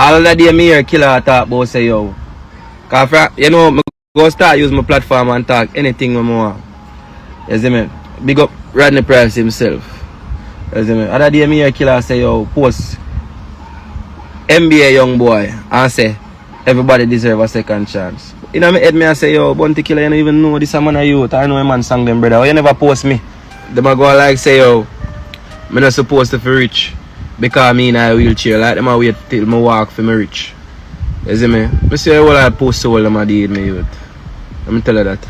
all of the day me hear killer talk about say yo. Cause you know, me go start use my platform and talk anything I want. You see me? Big up Rodney Price himself. You see me? Other day me hear killer say yo, post NBA young boy and say everybody deserve a second chance. You know me head me I say yo, Bounty Killer, you don't even know this a man a youth. I know a man sang them brother. Why you never post me? Them a go like say yo, me not supposed to feel rich because me in a wheelchair. Like them a wait till me walk for me rich. You see me? I say all I post all them a did me youth. Let me tell you that.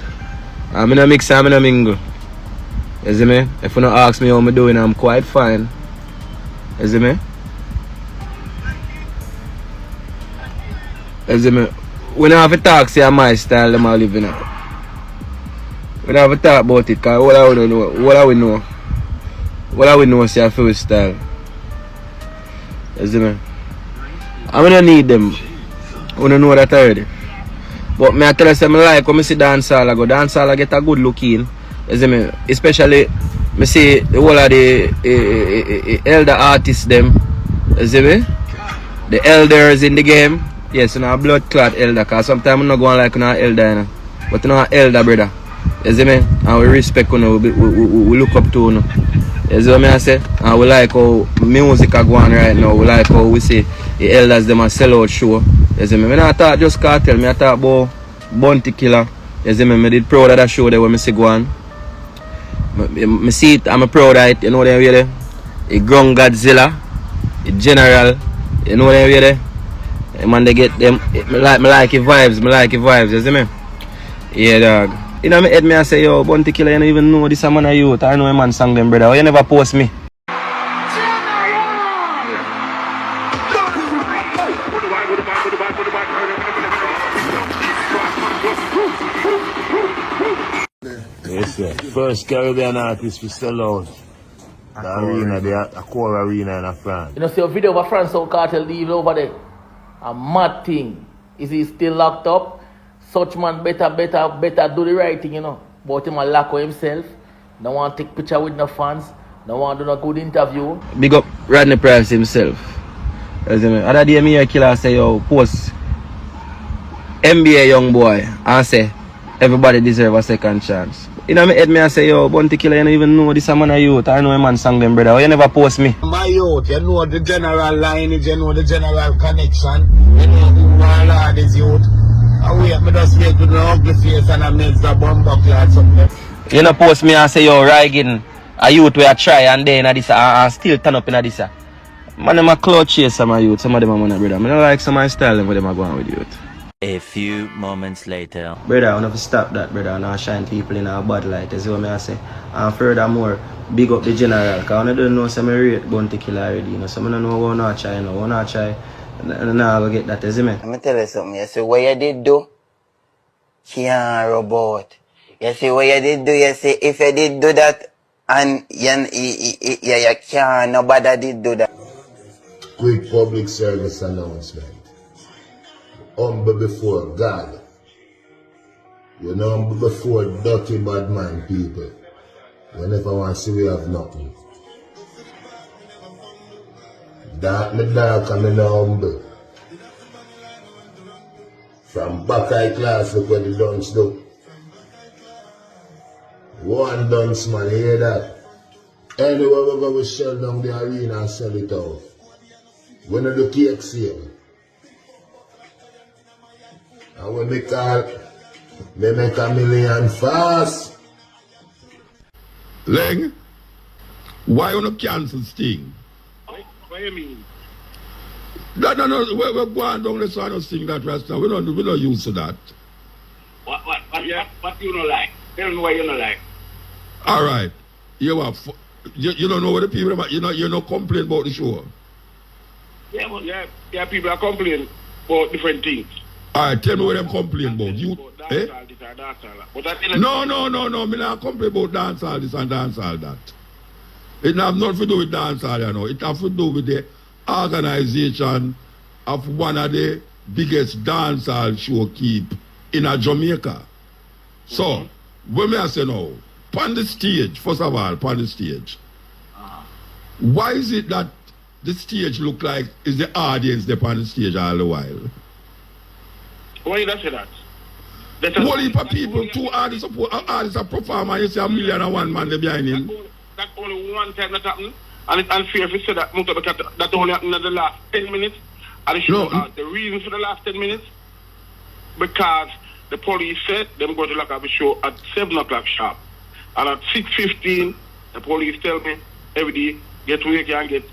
I'm in a mix, I'm in a mingle. You see me? If you don't ask me how I'm doing, I'm quite fine. You see me? You see me? We don't have to talk say my style them are living up. We don't have to talk about it because all I know. What I know is your first style. You see me? I don't need them. I don't know that already. But me I tell you say I like when I see dancehall I go. Dancehall I get a good look in. You see me? Especially I see the whole of the elder artists them. You see me? The elders in the game. Yes, you know, blood clot elder, because sometimes I'm not going like an elder, you know. But you know, elder brother. You see me? And we respect, you know, we look up to, you know. You see what I say? And we like how music are going right now. We like how we see the elders them a sell out show. You see me? I don't talk just cartel, I talk about Bounty Killer. You see me? I did proud of that show there when I see go on. I see it, I'm proud of it, you know what I mean? The Ground Godzilla, the General, you know what I mean? Man, they get them. Me like your vibes, you see me? Yeah, dog. You know, me head me I say, yo, Bounty Killer, you don't even know this a man a youth. I know a man sang them, brother. Why you never post me? Yes, sir. First Caribbean artist we sell out. The arena, the core arena in France. You know, see a video of a France Soul Cartel leave over there. A mad thing. Is he still locked up? Such man better do the right thing, you know. But him a lock of himself. Don't want to take picture with no fans. Don't want to do no good interview. Big up Rodney Price himself. You see me? Other day me hear killer say yo, post NBA young boy and say everybody deserve a second chance. You know me head me I say yo, Bounty Killer, you don't even know this a man a youth. I know a man sang them brother. Why you never post me? My youth, you know the general lineage, you know the general connection. You know who all are this youth. I wait, me just wait with the ugly face and I make the bumper clad something. You know post me and say yo, RYGIN, a youth where I try and then this and still turn up in this. Man them a cloud chase some of youth, some of them are money brother. I don't like some of my style them where them are going with youth. A few moments later. Brother, I want to stop that, brother, and not shine people in a bad light. You see what I say? And furthermore, big up the general, because I don't know some rate Bounty Killer already. You know, so I don't know what not try, you know, what not try. And now I go get that, you see me? Let me tell you something. You see what you did do? Can't robot. You see what you did do? You see if you did do that, and you can't, nobody did do that. Quick public service announcement. Humble before God. You know, humble before dirty bad mind people. You never want to see we have nothing. Dark me dark and me no humble. From back high class, look what the dunce do. One dunce man, hear that? Anywhere we go, we shell down the arena and sell it out. We no do cake sale. And when me call, me make $1 million fast. Leng, why you not cancel Sting? What do you mean? No, we're going down the side of Sting that rasta. We don't use to that. What you don't like? Tell me what you don't like. All right. You don't know what the people about. You not complain about the show. Yeah, but people are complaining about different things. Alright, tell me what them complain about. You eh? No, me not complain about dancehall this and dancehall that. It have nothing to do with dancehall, you know. It have to do with the organization of one of the biggest dancehall show keep in a Jamaica. So, when I say now, on the stage, first of all, on the stage, why is it that the stage look like is the audience there on the stage all the while. Why you don't say that? Whole heap of people, two artists are performing, you see 1,000,001 man there behind him. That's only one time that happened. And it's unfair if you say that MUTABARUKA that only happened in the last 10 minutes. And it should out the reason for the last 10 minutes. Because the police said them going to lock up the show at 7 o'clock sharp. And at 6:15, the police tell me every day, get where you can get,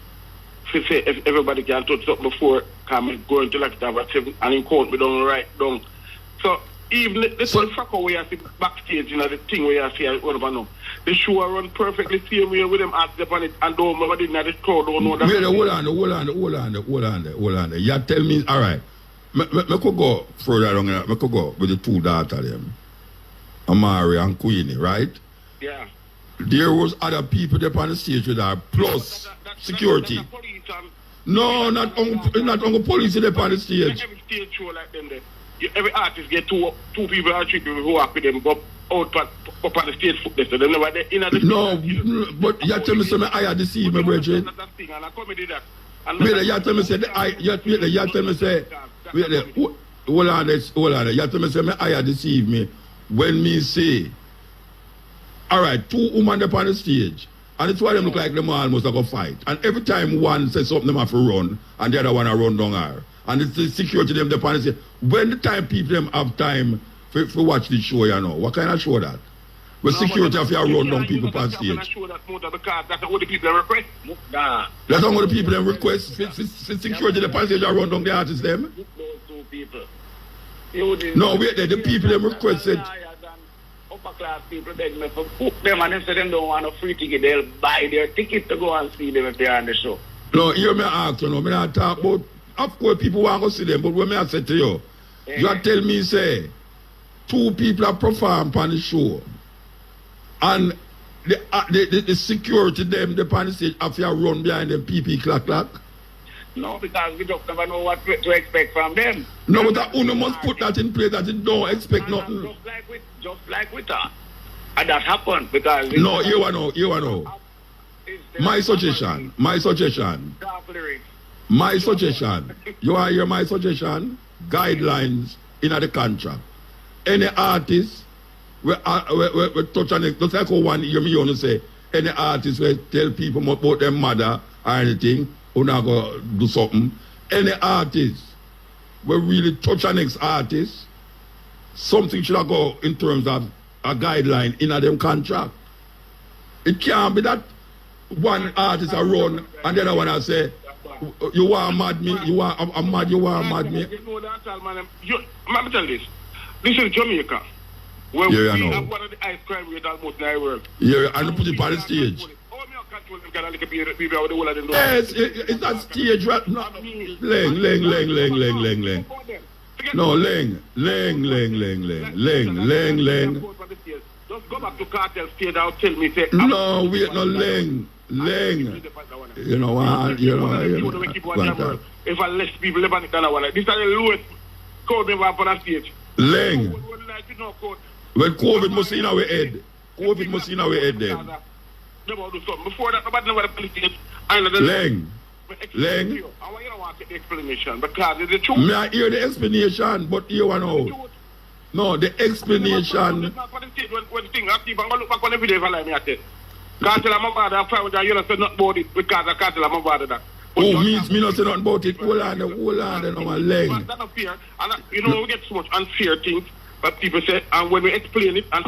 say if everybody can touch something before coming, going to lock it up at 7, and in court we don't write down. So even this one fucker where you see backstage, you know, the thing where you see I don't know. The show run perfectly same way with them artists upon it, and don't nobody in the crowd don't know that. Wait, hold on. You tell me, all right. I could go further along. I could go with the two daughters, them, Amari and Queenie, right? Yeah. There was other people there on the stage with her, plus security. No, not on the police there on the stage. Every stage show like them there. Every artist get two people or three people who work with them go out up on the stage foot there. So they never in the no, but you tell me something I had deceived me, brethren. And I comedy that. Wait, you tell me say you tell me say hold on, you tell me say I had deceived me when me say alright, two women up on the stage. And it's why them look like them almost like a fight. And every time one says something, them have to run, and the other one will run down her. And it's the security them up on the stage. When the time people them have time for watch this show, you know, what kind of show that? When security have to run down people on stage. That's what the people request. That's not what the people them request. Security them on stage and run down the artists them. No, wait there, the people them requested. Upper class people beg me for book them, and if they don't want a free ticket, they'll buy their ticket to go and see them if they're on the show. No, hear me ask you, me not talk about, of course people want to see them, but when I say to you, you tell me say, two people are perform on the show, and the security them, the on the stage, have to run behind them, PP clack. No, because we just never know what to expect from them. No, but that owner must put that in place that it don't expect nothing. Just like with her. And that happened because... No, you want to know. My suggestion. You want to hear my suggestion? Guidelines in the contract. Any artist we touch on it, just like one hear me on say, any artist will tell people about their mother or anything, who not go do something. Any artist will really touch an ex-artist, something should go in terms of a guideline in a them contract. It can't be that one artist a run and the other one I say, you want mad me, you want mad me. You know that, man. Let me tell this. This is Jamaica. Where we have one of the highest crime rates almost in the world. Yeah, and put it on the stage. Yes, it's that stage right now. Leng. No, Leng. Just go back to cartel stage out, tell me, say... No, wait, no, Leng. You know what? If I less people live on the kind of one, this is the lowest code never have on the stage. Leng. When COVID must in our head. COVID must in our head then. Before that, nobody never had the Leng. I want you to want the explanation because it's the truth. May I hear the explanation, but you want to know. No, the explanation. When the thing happens, I'm going to look back on every day if I like me at it. Cartel I'm about that, you don't say nothing about it because I cartel I'm about that. Oh, me not say nothing about it. Hold on, no, my leg. That's not fair. And you know, we get so much unfair things that people say, and when we explain it and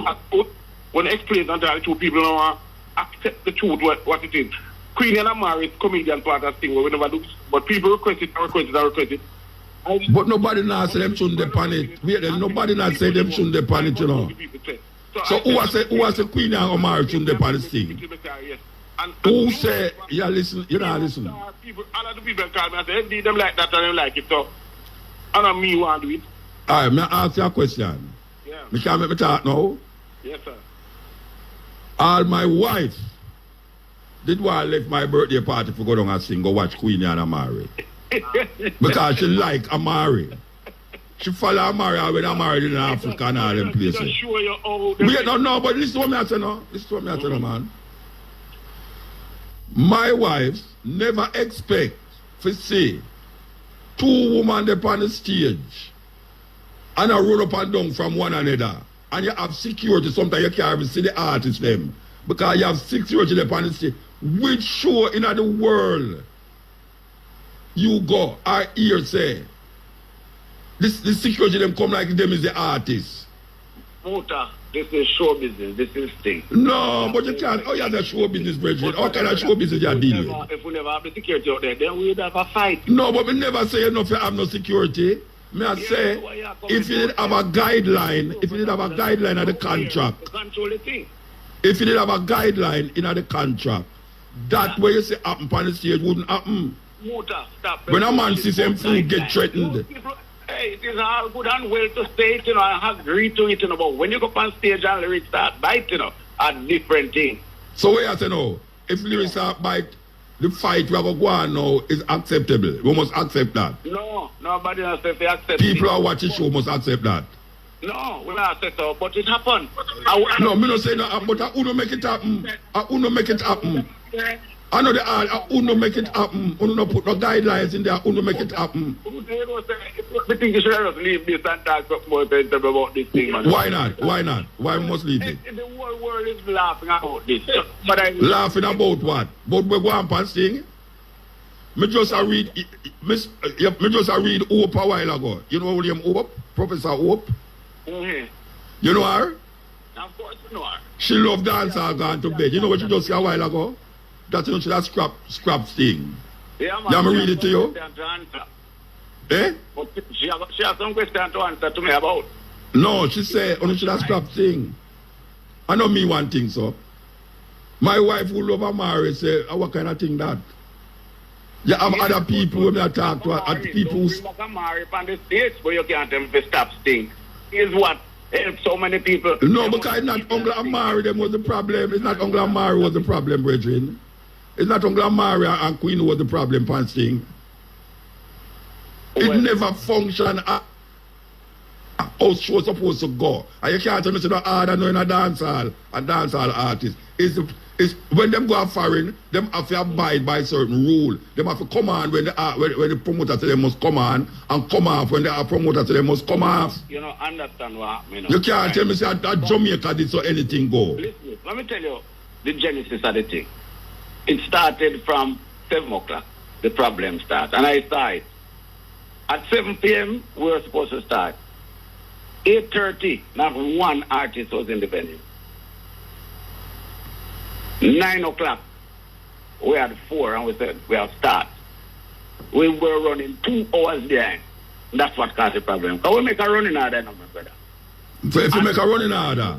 when we explain it and tell the truth, people don't accept the truth, what it is. Queen and I'm married, comedian part of that thing where we never do, but people request it. But nobody now say them shouldn't depend it. Nobody now say them shouldn't depend it, you know. So who has the Queen and Omar shouldn't depend this thing? Who say, yeah, listen, you know, listen. All of the people call me and say, hey, them like that and them like it, so I don't me want to do it. All right, may I ask you a question? Yeah. Me can't make me talk now? Yes, sir. All my wife did want to leave my birthday party for go down and sing, go watch Queen and Amari. Because she like Amari. She follow Amari when Amari in Africa and all them places. Wait, no, but listen to what I say now. Man. My wife never expect to see two women up on the stage and I run up and down from one another. And you have security, sometimes you can't even see the artists them. Because you have security up on the stage. Which show in the world you go, I hear say, this security them come like them is the artist. Muta, this is show business, this is thing. No, but you can't. Oh, yeah, the show business, brethren. How can I show business you deal with? If we never have the security out there, then we would have a fight. No, but we never say enough you have no security. May I say, if you did have a guideline, if you did have a guideline of the contract, Control the thing. if you did have a guideline in the contract, that way you say happen on the stage wouldn't happen. Muta, stop. When a man sees him food get threatened. Hey, it is all good and well to say it, you know, and agree to it, you know, but when you go up on stage and lyrics start biting, you know, a different thing. So what you say now? If lyrics start bite, the fight we have to go on now is acceptable. We must accept that. No, nobody has to accept People it. are watching show must accept that. No, we not say so, but it happened. No, me not say no, but I don't make it happen. I don't make it happen. I know I don't make it happen. I don't put no guidelines in there. I don't make it happen. I think you should just leave this and talk more about this thing, man. Why not? Why not? Why must leave it? The whole world is laughing about this. But Laughing about what? But we go on past thing. Me just a read Hope a while ago. You know William Hope? Professor Hope? Mm-hmm. You know her? Of course you know her. She loved dancehall gone to bed. You know what she just said a while ago? That you know she that scrap thing. Yeah, man. Yeah, me read it to you. Eh? But she has some question to answer to me about. No, she said, only she that scrap thing. I know me one thing, so. My wife who love her marriage say, what kind of thing that? You have other people when I talk to, other people who... Don't marry on the stage, but you can't tell me to stop sting. Is what helps so many people. No, because it's not Uncle Amari them was the problem. It's not Uncle Amari was the problem, brethren. It's not Uncle Amari and Queen who was the problem, Pansting. It never functioned how show was supposed to go. And you can't tell me no harder no in a dancehall artist. It's when them go foreign, them have to abide by certain rule. Them have to come on when the promoter say they must come on and come off when the promoter say they must come off. You know, understand what I mean. You can't tell me say that Jamaica did so anything go. Listen, let me tell you the genesis of the thing. It started from 7 o'clock. The problem started. And I saw it. At 7 p.m., we were supposed to start. 8:30, not one artist was in the venue. 9 o'clock, we had 4 and we said, we have start. We were running 2 hours behind. That's what caused the problem. Can we make a running order now, my brother? So if you make a running order?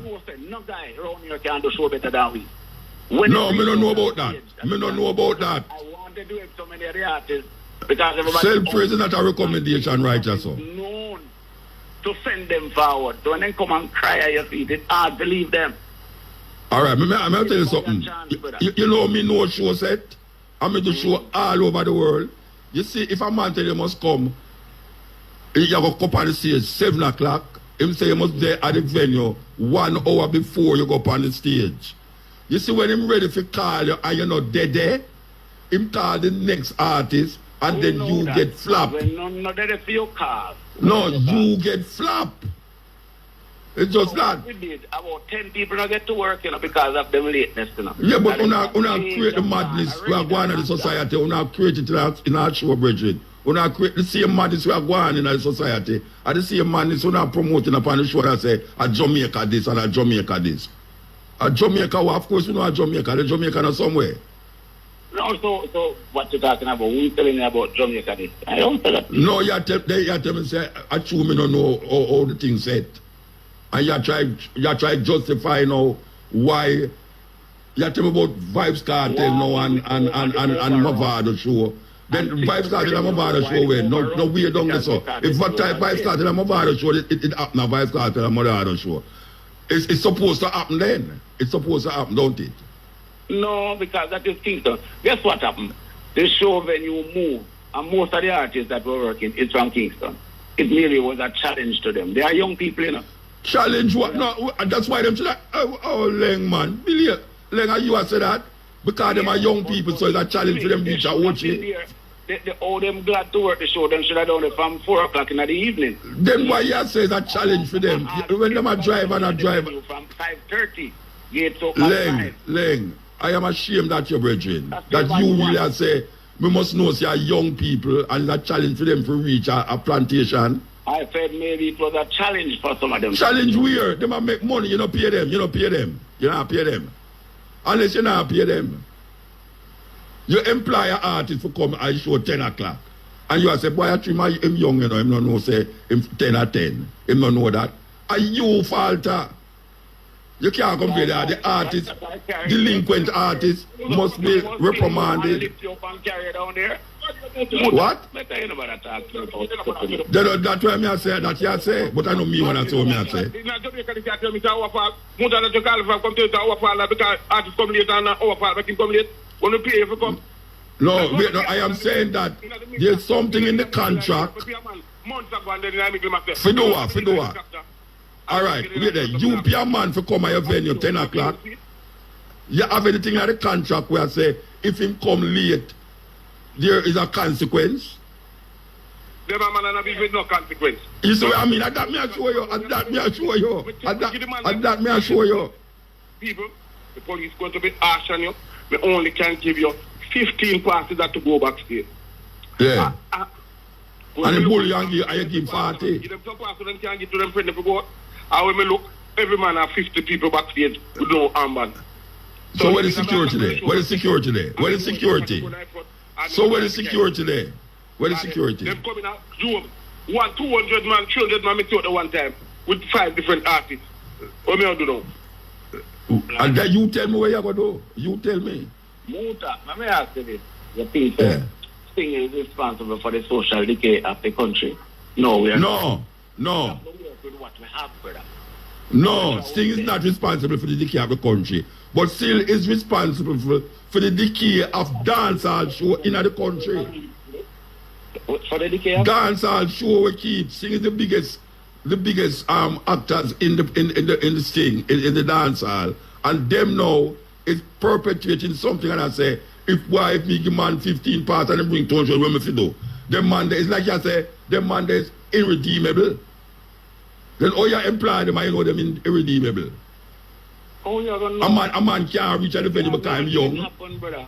No guy around here can do show better than we. No, me don't know about that. Me don't know about that. I want to do it so many of the artists because everybody... Self-praise is not a recommendation, right, so? Known to send them forward. So when they come and cry at your feet, it's hard to leave them. All right, I'm going to tell you something. You know me know show set. I'm going to show all over the world. You see, if a man tell you must come, you have to come on the stage 7 o'clock. Him say you must be there at the venue 1 hour before you go up on the stage. You see, when him ready to call you and you're not dead there, him call the next artist and then you get flap. No, dead for your call. No, you get flap. It's just that. We did. About 10 people not get to work, you know, because of them lateness, you know. Yeah, but una create the madness we are going in the society. Una create it in our show, Bridget. Una create the same madness we are going in the society. And the same madness we are promoting upon the show that say, a Jamaica this and a Jamaica this. A Jamaica, well, of course, we know a Jamaica. The Jamaica is somewhere. No, so what you're talking about? We telling you about Jamaica this. I don't tell that. No, you tell me, say, I true me don't know how the thing set. And you try justify now why you tell me about Vibes Cartel now and Mavado show. Then Vibes Cartel and Mavado show where no we don't get so. If what type Vibes Cartel and Mavado show it happen now Vibes Cartel and Mavado show. It's supposed to happen then. It's supposed to happen, don't it? No, because that is Kingston. Guess what happened? The show venue moved and most of the artists that were working is from Kingston. It really was a challenge to them. They are young people, you know. Challenge what? No, that's why them say that. Oh, Leng, man. Billy, Leng, you have said that? Because them are young people, so it's a challenge for them to reach a watch it. They all them glad to work the show, them should have done it from 4 o'clock in the evening. Then why you say it's a challenge for them? When them are drive and a drive. From 5:30, gates open. Leng, I am ashamed that you're brethren. That you really say, we must know say young people and it's a challenge for them to reach a plantation. I said maybe it was a challenge for some of them. Challenge where? They might make money, you don't pay them. You don't pay them. You don't pay them. Unless you don't pay them. You employ an artist to come and show 10 o'clock. And you say, boy, I treat him young, you know, him don't know, say, him 10 or 10. Him don't know that. And you falter. You can't compare that. The artist, delinquent artist, must be reprimanded. What? That's why I say that you say, but I know me when I told me I say. No, I am saying that there's something in the contract. Fidua. All right, wait there. You pay a man for come at your venue 10 o'clock. You have anything in the contract where I say, if him come late, there is a consequence? Them a man and a beef with no consequence. You see what I mean? That me I show you. That me I show you. That me I show you. People, the police going to be harsh on you. We only can give you 15 passes that to go backstage. Yeah. And the bully and you give 40. Give them some passes and can give to them friendly for go. And when we look, every man have 50 people backstage with no armband. So where the security there? Where the security there? Where the security? So where the security there? Where the security? Them coming out, 200 man, 300 man, me took at one time with 5 different artists. What me I do now? And then you tell me where you go do. You tell me. Muta, let me ask you this. The people Sting is responsible for the social decay of the country. No, we are not. No. No, Sting is not responsible for the decay of the country. But still is responsible for the decay of dancehall show in the country. For the decay of dancehall show we keep. Sting is the biggest actors in the Sting, in the dancehall. And them now is perpetuating something, and I say, if me give man 15 parts and them bring 200, what me fi do? Them man there is like I say, them man there is irredeemable. Then all you employ them, I know them irredeemable. Oh, you're gonna a man can't reach at the venue because I'm young. Happen, brother.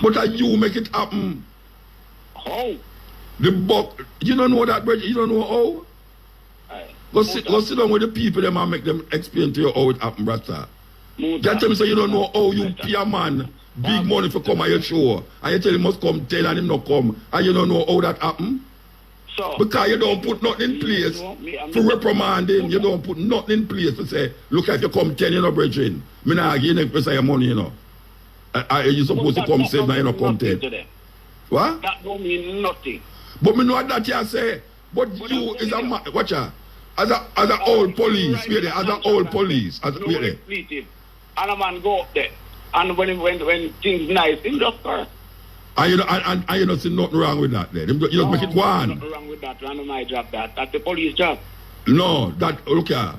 But you make it happen. How? The buck, you don't know that, brother. You don't know how. Go sit down with the people them and make them explain to you how it happen, brother. You tell me so you don't know how you pay a man big money for come at your show, and you tell him must come 10 and him not come, and you don't know how that happen. So, because you don't put nothing in place for reprimanding. You don't put nothing in place to say, look, if you come 10, you know, brethren, me not give you your money, you know. You're supposed to come 7 and you know come 10. What? That don't mean nothing. But me know that you say, but you is a man, watch out. As a old police, wait there, as a old police, wait there. And a man go up there, and when things nice, him just correct. And you don't see nothing wrong with that there. You don't make it one. Nothing wrong with that, and my job that. That's the police job. No, that, okay.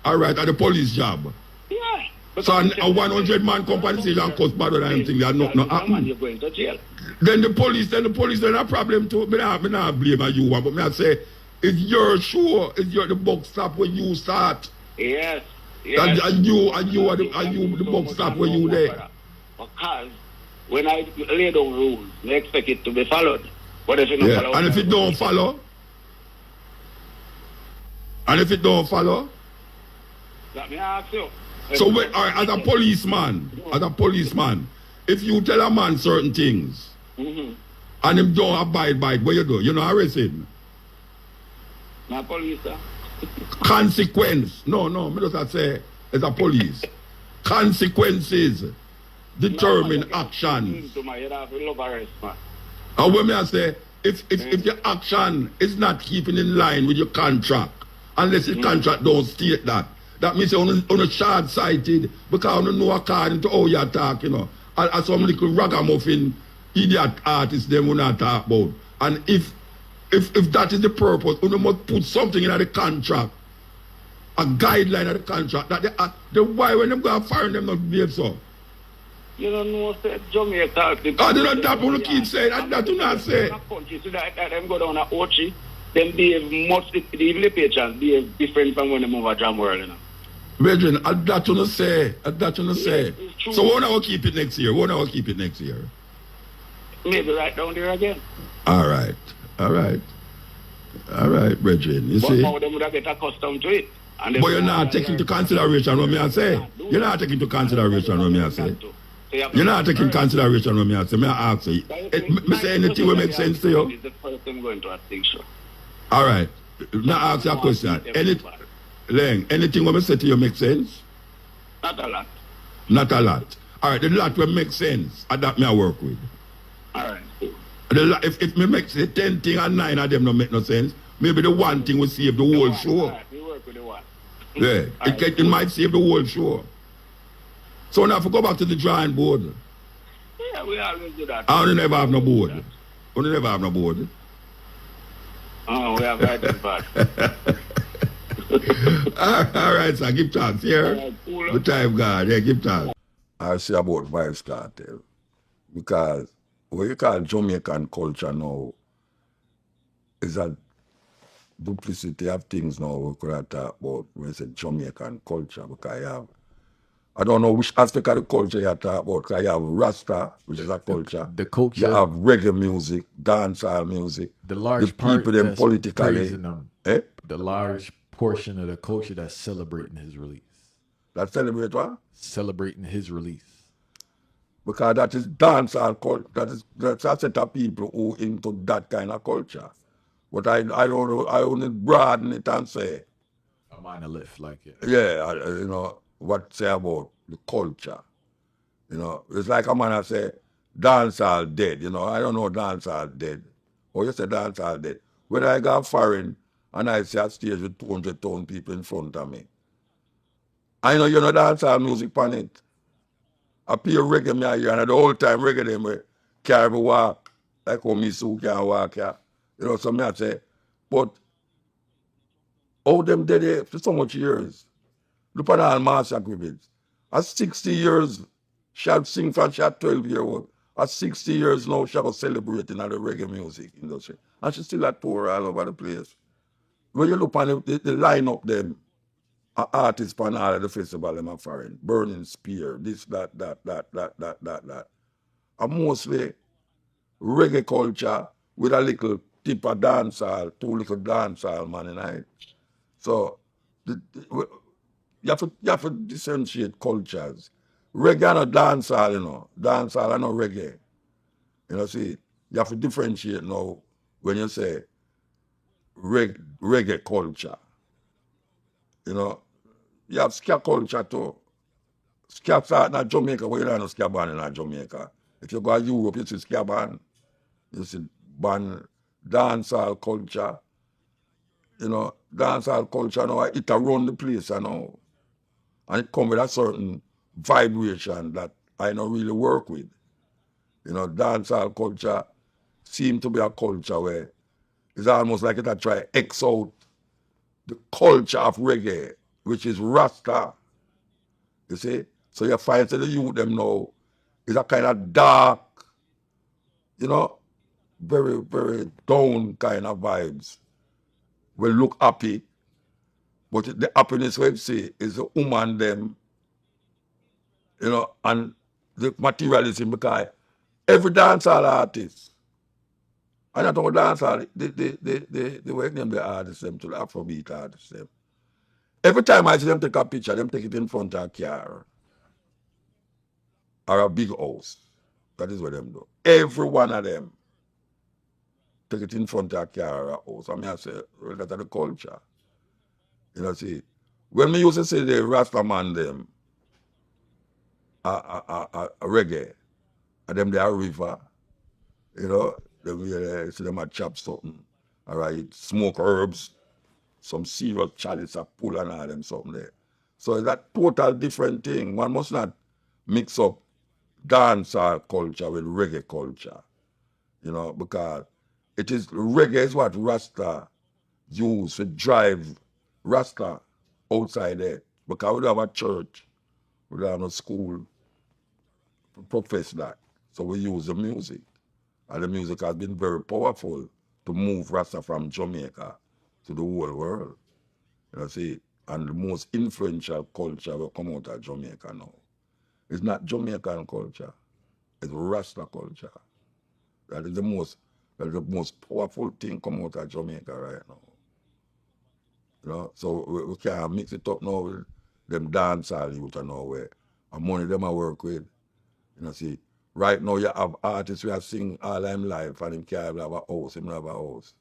Alright, that's the police job. Yeah. So a 100 man company say and cost bad than anything that not happen. You're going to jail. Then the police then a problem too. Me not blame you, but me I say, it's your show, it's the buck stop when you start. Yes. And you are the buck stop when you there. Because when I lay down rules, I expect it to be followed. But if you don't follow, and if it don't follow, let me ask you. So as a policeman, if you tell a man certain things, and him don't abide by it, what you do? You know, arrest him. My police, sir. Consequence. No, me just say as a police. Consequences determine actions. And when I say, if your action is not keeping in line with your contract, unless the contract don't state that means you're on a short-sighted because you know according to how you talk, you know. And some little ragamuffin idiot artists them will not talk about. And if that is the purpose, you must put something in the contract, a guideline of the contract that the why when them go and fire them not behave so. You don't know, say Jamaica. I do not that what you keep saying. That do not say. Country, so that them go down at Ochi, them behave much, even the patrons behave different from when they move a Jam World, you know. Brethren, that you not say. That you not say. So why not keep it next year? Why not keep it next year? Maybe right down there again. All right, brethren. You see? But them would have get accustomed to it. But you're not taking into consideration what me I say. You're not taking into consideration what me I say. You're not taking consideration what me I say. Me I ask you. Me say anything will make sense to you? All right. Now ask you a question. Anything what me say to you make sense? Not a lot. Not a lot. All right. The lot will make sense. And that me I work with. All right. If me make say 10 things and 9 of them don't make no sense, maybe the one thing will save the whole show. We work with the one. Yeah, it might save the whole show. So now if we go back to the drawing board. Yeah, we always do that. I only never have no board. Only never have no board. Oh, we have right part. All right, sir, give thanks here. The time God, yeah, give thanks. I say about Vibes Cartel. Because what you call Jamaican culture now is a duplicity of things now we could talk about when you say Jamaican culture, because I don't know which aspect of the culture you talk about, because you have Rasta, which is a culture. The culture. You have reggae music, dancehall music. The large the part people them that's politically. praising them. The large portion of the culture that's celebrating his release. That celebrate what? Celebrating his release. Because that is dancehall culture. That's a set of people who into that kind of culture. But I don't know, I only broaden it and say. A minor lift, like it. Yeah, you know, what say about the culture. You know, it's like a man I say, dancehall dead, you know. I don't know dancehall dead. Or you say dancehall dead. When I go foreign and I see a stage with 200,000 people in front of me, I know you know dancehall music on it. I play reggae me here, and the whole time reggae them we carry me walk, like how me so can walk here. You know, so me I say, but how them dead there for so much years? Look at all mass agreements. At 60 years, she had sing from she had 12 years old. At 60 years now, she was celebrating the reggae music industry. And she still at tour all over the place. When you look on the lineup them, artists on all of the festival them are foreign. Burning Spear, this, that. And mostly reggae culture with a little tip of dancehall, 2 little dancehall man in it. So you have to differentiate cultures. Reggae and dancehall, you know. Dancehall and no reggae. You know, see, you have to differentiate now when you say reggae culture. You know, you have ska culture too. Ska start in Jamaica, but you don't know ska band in Jamaica. If you go to Europe, you see ska band. You see band, dancehall culture. You know, dancehall culture now, it around the place, you know. And it comes with a certain vibration that I don't really work with. You know, dancehall culture seems to be a culture where it's almost like it I try to X out the culture of reggae, which is Rasta. You see? So you find that the youth them now is a kind of dark, you know, very, very down kind of vibes. We look happy, but the happiness we see is the woman them, you know, and the materialism, because every dancehall artist, and I don't dancehall, they work them the artists them to the Afrobeat artists them. Every time I see them take a picture, them take it in front of a car or a big house. That is what them do. Every one of them take it in front of a car or a house. I mean, I say, well, that's the culture. You know, see, when we used to say the Rasta man them, a reggae, and them they are river, you know, them see them a chop something, all right, smoke herbs, some serious chalice a pull and all them something there. So it's a total different thing. One must not mix up dancehall culture with reggae culture, you know, because it is reggae is what Rasta use to drive Rasta outside there. Because we don't have a church, we don't have no school, profess that. So we use the music. And the music has been very powerful to move Rasta from Jamaica to the whole world. You know, see, and the most influential culture will come out of Jamaica now. It's not Jamaican culture, it's Rasta culture. That is the most powerful thing come out of Jamaica right now. You know, so we can't mix it up now with them dancehall youth and nowhere. And money them I work with. You know, see, right now you have artists who are sing all them life and him can't have a house, him have a house.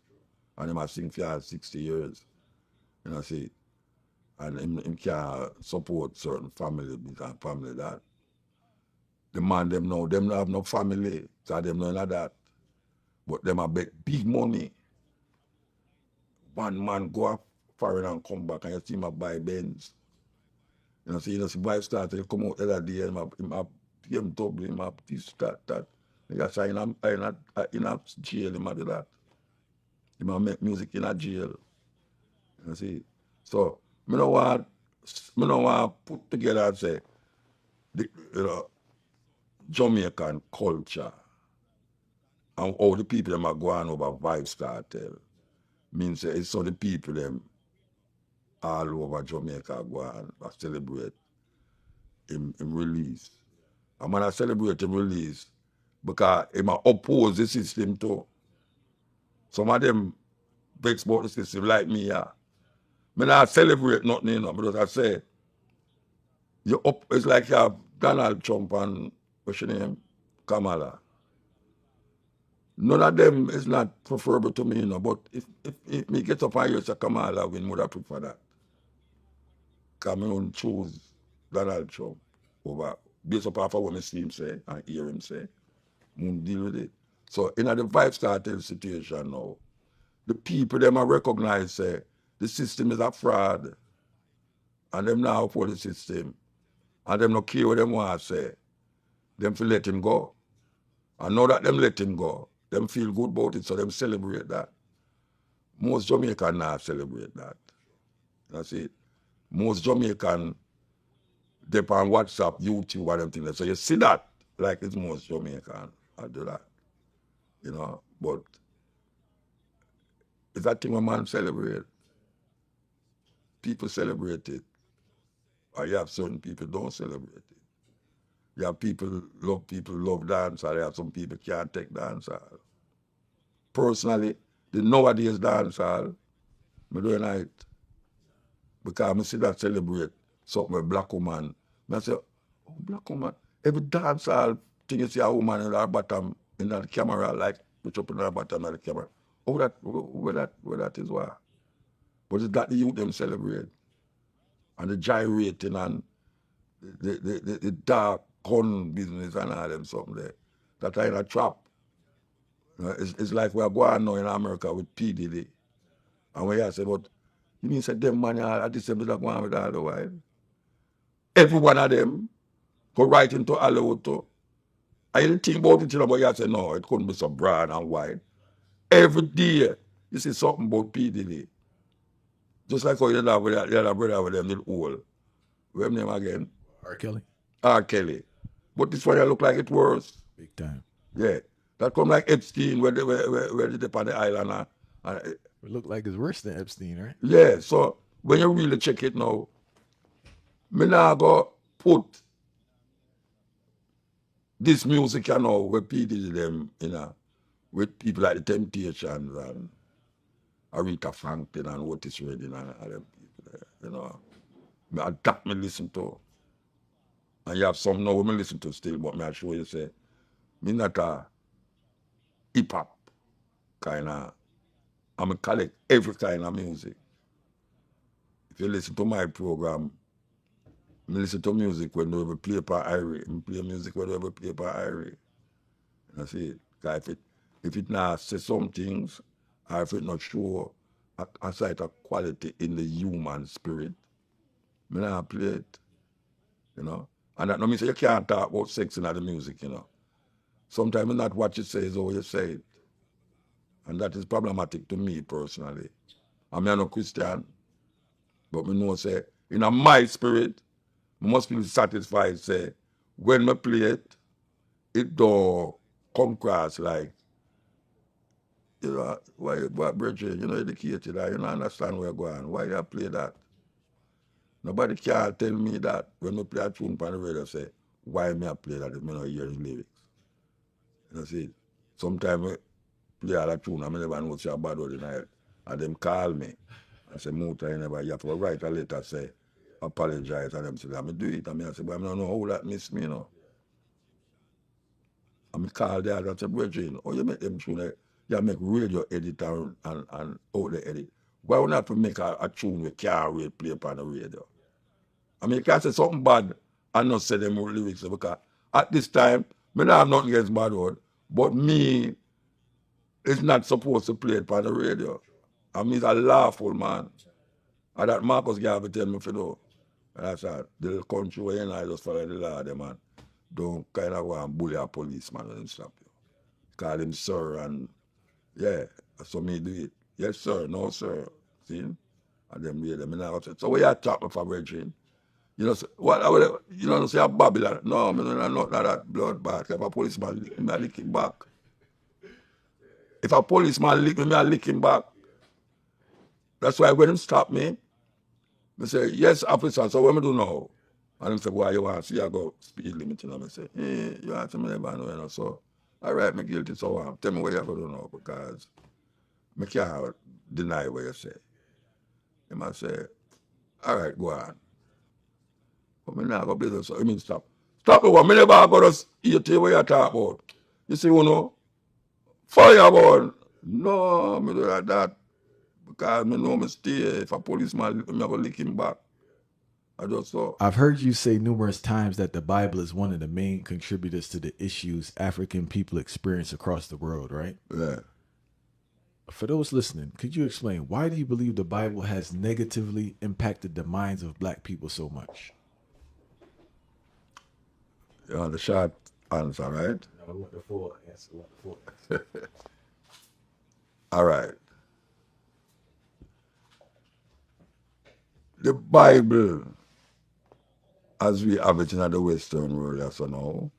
And him a sing for 60 years. You know, see. And him can't support certain family and family that. The man them now, them don't have no family, so them none of that. But them a bet big money. One man go up foreign and come back and you see him a buy Benz. You know, see wife started to come out the other day, him double, him have this, that. Like I say, in a jail, him do that. Him a make music in a jail. You see. So me no want put together and say the Jamaican culture and all the people them are going over Vibes Cartel means it's so the people them all over Jamaica go and celebrate him release. And when I celebrate him release, because him oppose the system too. Some of them vex about the system like me, yeah. Me not celebrate nothing, you know, because I say it's like you have Donald Trump and what's your name? Kamala. None of them is not preferable to me, you know, but if me get up and hear say Kamala win, would I prefer that? Because I don't choose Donald Trump over based upon what I see him say and hear him say. I won't deal with it. So in the Vibes Cartel situation now, the people them are recognize say the system is a fraud and them now for the system and them not care what them want to say. Them feel let him go. And now that them let him go, them feel good about it, so them celebrate that. Most Jamaican now celebrate that. That's it. Most Jamaican dep on WhatsApp, YouTube, and them things. So you see that like it's most Jamaican. I do that. You know, but it's that thing when man celebrate. People celebrate it. Or you have certain people don't celebrate it. You have people love dance, or you have some people can't take dancehall. Personally, the nowadays dancehall, I don't like it. Because I see that celebrate something with black woman. I say, oh, black woman. Every dancehall thing you see a woman in her bottom in the camera, like put up in her bottom of the camera. Oh, where that is why. But it's that the youth them celebrate. And the gyrating and the dark gun business and all them something there. That are in a trap. You know, it's like we're going now in America with P. Diddy. And when you say, but you mean say them man are the same that go on with all the while? Every one of them go right into Hollywood too. I didn't think about it, you know, but you say no, it couldn't be so broad and wide. Every day you see something about P. Diddy. Just like how you have with the other brother with them little old. What's name again? R. Kelly. R. Kelly. But this one you look like it worse. Big time. Yeah. That come like Epstein where they did on the island. It look like it's worse than Epstein, right? Yeah, so when you really check it now, me now go put this music, you know, where people them, you know, with people like the Temptations and Aretha Franklin and Otis Redding and all them people there, you know. That me listen to. And you have some now me listen to still, but I show you say, me not a hip-hop kind of, I collect every kind of music. If you listen to my program, I listen to music when we play per Irie. I play music when we play per Irie. You see, because if it not say some things, or if it not show a sight of quality in the human spirit, I not play it. You know? And that no mean say you can't talk about sex in the music, you know. Sometimes not what you say is how you say it. And that is problematic to me personally. I'm not a Christian, but I know say, in my spirit, I must be satisfied, say, when I play it, it don't come across like, you know, why brethren, you know, educated, you don't understand where you're going. Why you play that? Nobody can tell me that when we play a tune on the radio, say, why me I play that if me not hear the lyrics. You know, see, sometimes I play all a tune and I never know it's a bad word in the head. And them call me and say, Muta, you never, you have to write a letter, say, apologize, and them say, I do it. And I say, but I don't know how that miss me, you know. And I call the other and say, brethren, how you make them tune, you make radio edit and out the edit. Why would not to make a tune we can't play upon the radio? I mean, you can't say something bad and not say them lyrics because at this time, I don't have nothing against bad word, but me is not supposed to play it on the radio. I mean, he's a lawful man. And that Marcus Garvey tell me for know. And I said, the country where you know, I just follow the law, them, man. Don't kind of go and bully a policeman and stop you. Call him sir and, yeah, that's what me do it. Yes, sir, no, sir. See? And them read them. So what you talking for, brethren? You know, what, you know, say a Babylon. No, I don't know that bloodbath. If a policeman lick me, I lick him back. If a policeman lick me, I lick him back. That's why when him stop me, I say, yes, officer, so what me do now? And him say, why you want to see I go speed limit? You know, I say, you want to me never know, you know, so, all right, me guilty, so tell me what you have to do now, because I can't deny what you say. He might say, all right, go on. But me not go business, so I mean stop. Stop the one, me never go to eat what you talk about. You see, you know, fireball. No, me do like that. Because me know me stay. If a policeman, me have to lick him back. I just saw. I've heard you say numerous times that the Bible is one of the main contributors to the issues African people experience across the world, right? Yeah. For those listening, could you explain why do you believe the Bible has negatively impacted the minds of black people so much? You want the short answer, right? I want the full answer. All right. The Bible, as we have it in the Western world as now,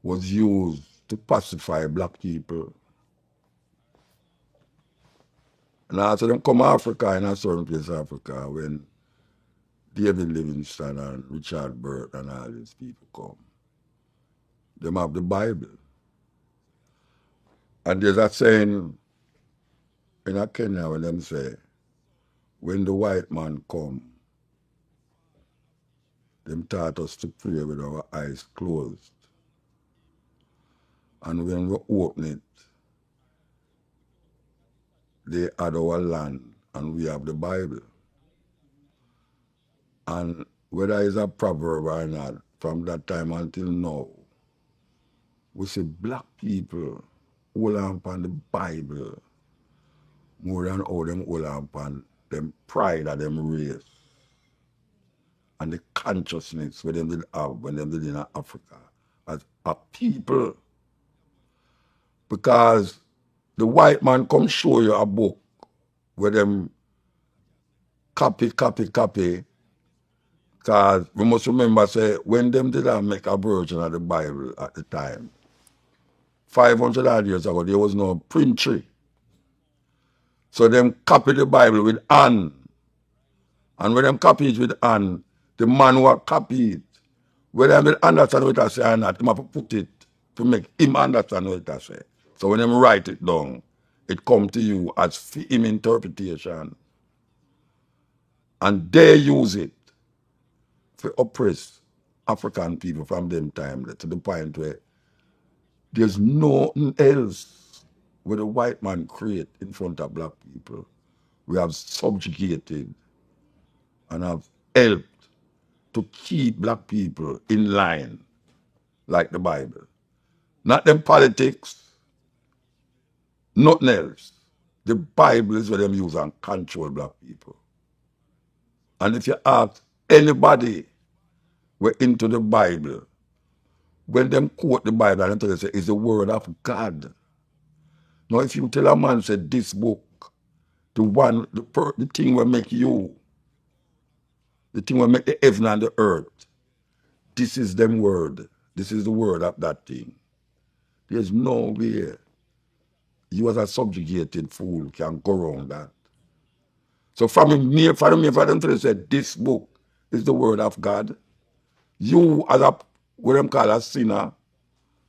was used to pacify black people. And after them come Africa, in a certain place Africa, when David Livingstone and Richard Burt and all these people come, them have the Bible. And there's a saying in Kenya when them say, when the white man come, them taught us to pray with our eyes closed. And when we open it, they had our land and we have the Bible. And whether it's a proverb or not, from that time until now, we see black people hold on upon the Bible more than how them hold on upon them pride of them race and the consciousness where them did have when them did in Africa as a people. Because the white man come show you a book where them copy. Because we must remember, say, when them did make a version of the Bible at the time, 500 odd years ago, there was no printry. So them copy the Bible with hand. And when them copy it with hand, the man who copy it, whether they understand what I say or not, them have to put it to make him understand what I say. So when them write it down, it come to you as for him interpretation. And they use it to oppress African people from them time to the point where there's nothing else where the white man create in front of black people. We have subjugated and have helped to keep black people in line like the Bible. Not them politics, nothing else. The Bible is what them use and control black people. And if you ask anybody we're into the Bible, when them quote the Bible and tell you say it's the word of God. Now if you tell a man say this book, the thing will make you, the thing will make the heaven and the earth, this is them word. This is the word of that thing. There's no way you as a subjugated fool can go around that. So from them to say this book is the word of God. You as a what them call a sinner,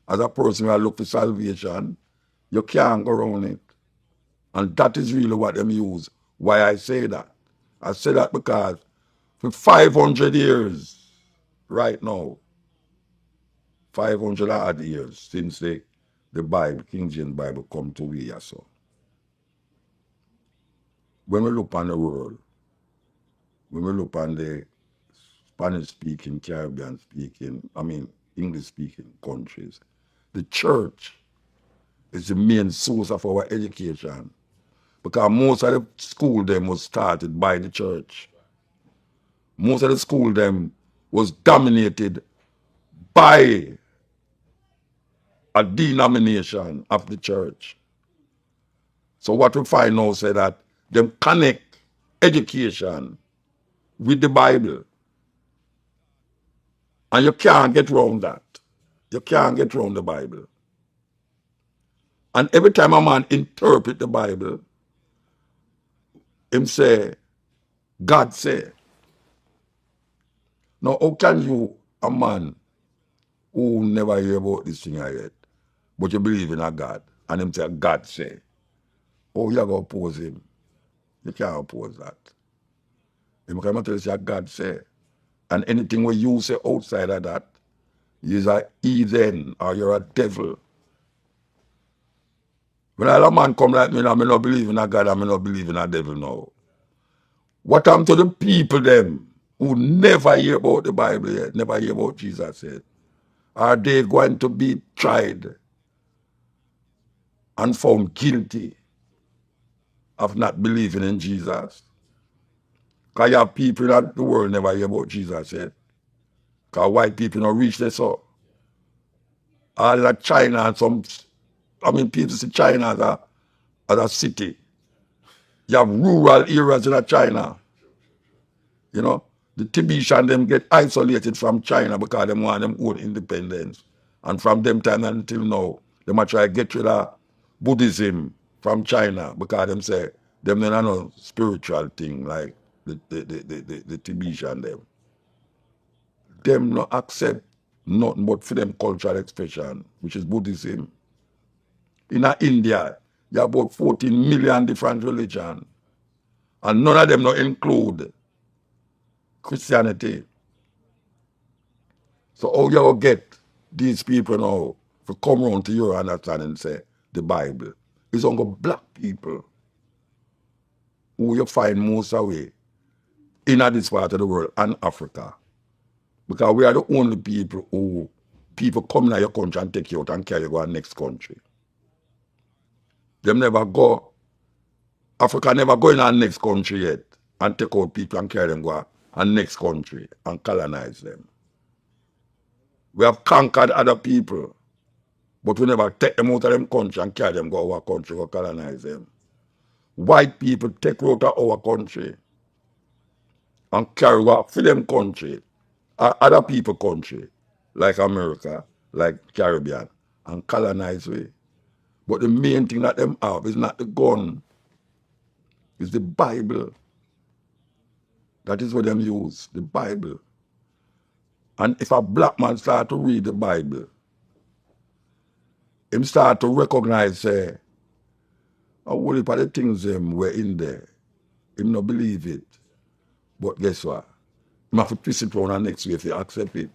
as a person who look for salvation, you can't go around it. And that is really what them use. Why I say that? I say that because for 500 years, right now, 500 odd years since the Bible, King James Bible come to we so. When we look on the world, when we look on the Spanish speaking, Caribbean speaking, English speaking countries, the church is the main source of our education. Because most of the school them was started by the church. Most of the school them was dominated by a denomination of the church. So what we find now say that them connect education with the Bible. And you can't get around that. You can't get around the Bible. And every time a man interpret the Bible, him say, God say. Now, how can you, a man who never hear about this thing yet, but you believe in a God, and him say, God say, oh, you are going to oppose him. You can't oppose that. Him come and tell you, God say, and anything what you say outside of that, you're a heathen or you're a devil. When a man come like me, I may not believe in a God, I may not believe in a devil now. What happened to the people them who never hear about the Bible yet, never hear about Jesus yet? Are they going to be tried and found guilty of not believing in Jesus? Because you have people in the world never hear about Jesus yet. Because white people don't reach there so. All that China and some, people see China as a city. You have rural areas in China. You know, the Tibetan them get isolated from China because they want them own independence. And from them time until now, they might try to get rid of Buddhism from China because them say them don't know spiritual thing like the Tibetan them. Them not accept nothing but for them cultural expression, which is Buddhism. In India, you have about 14 million different religions. And none of them not include Christianity. So how you get these people now to come around to your understanding and say the Bible is only black people who you find most away in this part of the world and Africa. Because we are the only people who people come in your country and take you out and carry you to the next country. Them never go, Africa never go in the next country yet and take out people and carry them to the next country and colonize them. We have conquered other people, but we never take them out of them country and carry them to our country or colonize them. White people take out of our country and carry out for them country, other people country, like America, like Caribbean, and colonize we. But the main thing that them have is not the gun, it's the Bible. That is what them use, the Bible. And if a black man start to read the Bible, him start to recognize, a whole heap of the things them were in there. Him not believe it. But guess what? Him have to twist it around the next way if he accept it.